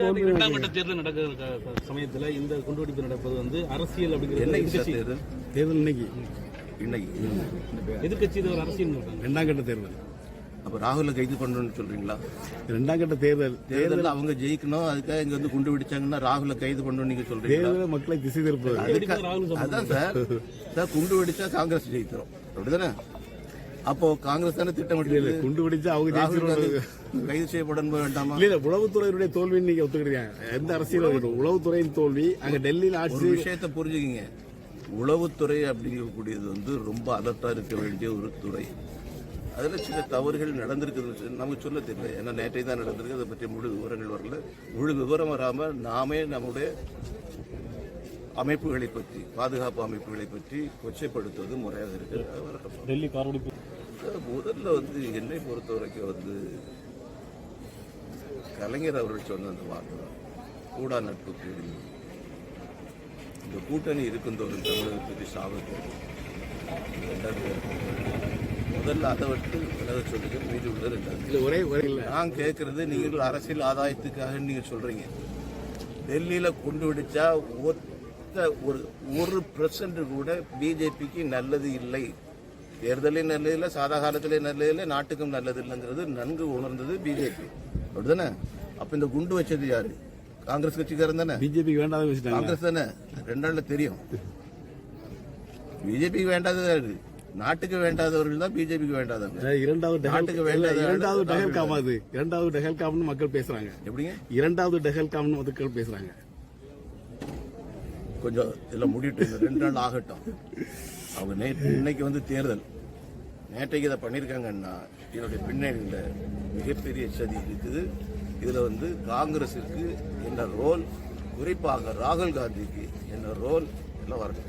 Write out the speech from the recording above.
இரண்டாம் கட்ட தேர்தல் நடக்கிற சமயத்துல இந்த குண்டுவெடிப்பு நடப்பது வந்து அரசியல் அப்படிங்கிறது தேர்தல் இன்னைக்கு எதிர்கட்சி இது ஒரு அரசியல் இரண்டாம் கட்ட தேர்தல். அப்ப ராகுல கைது பண்ணணும்னு சொல்றீங்களா? இரண்டாம் கட்ட தேர்தல் அவங்க ஜெயிக்கணும், அதுக்காக இங்க வந்து குண்டு வெடிச்சாங்கன்னா ராகுல கைது பண்ணணும் நீங்க சொல்றீங்க. மக்களை திசை திருப்பது. அதான் சார் குண்டு வெடிச்சா காங்கிரஸ் ஜெயிக்கிறோம் அப்படிதானே? அப்போ காங்கிரஸ் தானே திட்டமிட்டு குண்டு வெடிச்சா அவங்க கைது செய்யப்பட வேண்டாமா? இல்ல, உளவுத்துறையினுடைய தோல்வின்னு நீங்க ஒத்துக்கிறீங்க. எந்த அரசியல் உளவுத்துறையின் தோல்வி அங்க டெல்லியில் ஆட்சி. விஷயத்தை புரிஞ்சுக்கிங்க, உளவுத்துறை அப்படிங்கக்கூடியது வந்து ரொம்ப அலர்ட்டா இருக்க வேண்டிய ஒரு துறை. அதுல சில தவறுகள் நடந்திருக்குது நமக்கு சொல்ல தெரியல. ஏன்னா நேற்றை தான் நடந்திருக்கு, அதை பற்றி முழு விவரங்கள் வரல. முழு விவரம் வராம நாமே நம்முடைய அமைப்புகளை பற்றி, பாதுகாப்பு அமைப்புகளை பற்றி கொச்சைப்படுத்துவது முறையாக இருக்கு. டெல்லி கார்வெடிப்பு முதல்ல வந்து என்னை பொறுத்த வரைக்கும் வந்து கலைஞர் அவர்கள் சொன்ன அந்த வார்த்தை கூடா நட்பு கூடி, இந்த கூட்டணி இருக்குந்தோறும் தமிழகத்துக்கு சாபத்து. முதல்ல அதை விட்டு விலக சொல்லுங்க, மீதி உள்ள ரெண்டாவது. நான் கேட்கறது, நீங்கள் அரசியல் ஆதாயத்துக்காக நீங்க சொல்றீங்க. டெல்லியில கொண்டு விடிச்சா ஒரு % கூட பிஜேபிக்கு நல்லது இல்லை. தேர்தலையும் நல்லது இல்லை, சாதா காலத்திலே நல்லது இல்லை, நாட்டுக்கும் நல்லது இல்லைங்கிறது நன்கு உணர்ந்தது பிஜேபி அப்படிதானே? அப்ப இந்த குண்டு வச்சது யாரு? காங்கிரஸ் கட்சிக்காரன் தானே? பிஜேபிக்கு வேண்டாத காங்கிரஸ் தானே? 2 நாள்ல தெரியும். பிஜேபிக்கு வேண்டாதது நாட்டுக்கு வேண்டாதவர்கள் தான் பிஜேபிக்கு வேண்டாதவங்க. இரண்டாவது டெஹல்காம்னு மக்கள் பேசுறாங்க. எப்படிங்க இரண்டாவது டெஹல்காம்னு மக்கள் பேசுறாங்க? கொஞ்சம் இதெல்லாம் முடிவிட்டு 2 நாள் ஆகட்டும். அவங்க இன்னைக்கு வந்து தேர்தல், நேற்றைக்கு இதை பண்ணியிருக்காங்கன்னா இதனுடைய பின்னணியில் மிகப்பெரிய சதி இருக்குது. இதுல வந்து காங்கிரஸுக்கு என்ன ரோல், குறிப்பாக ராகுல் காந்திக்கு என்ன ரோல் எல்லாம் வரணும்.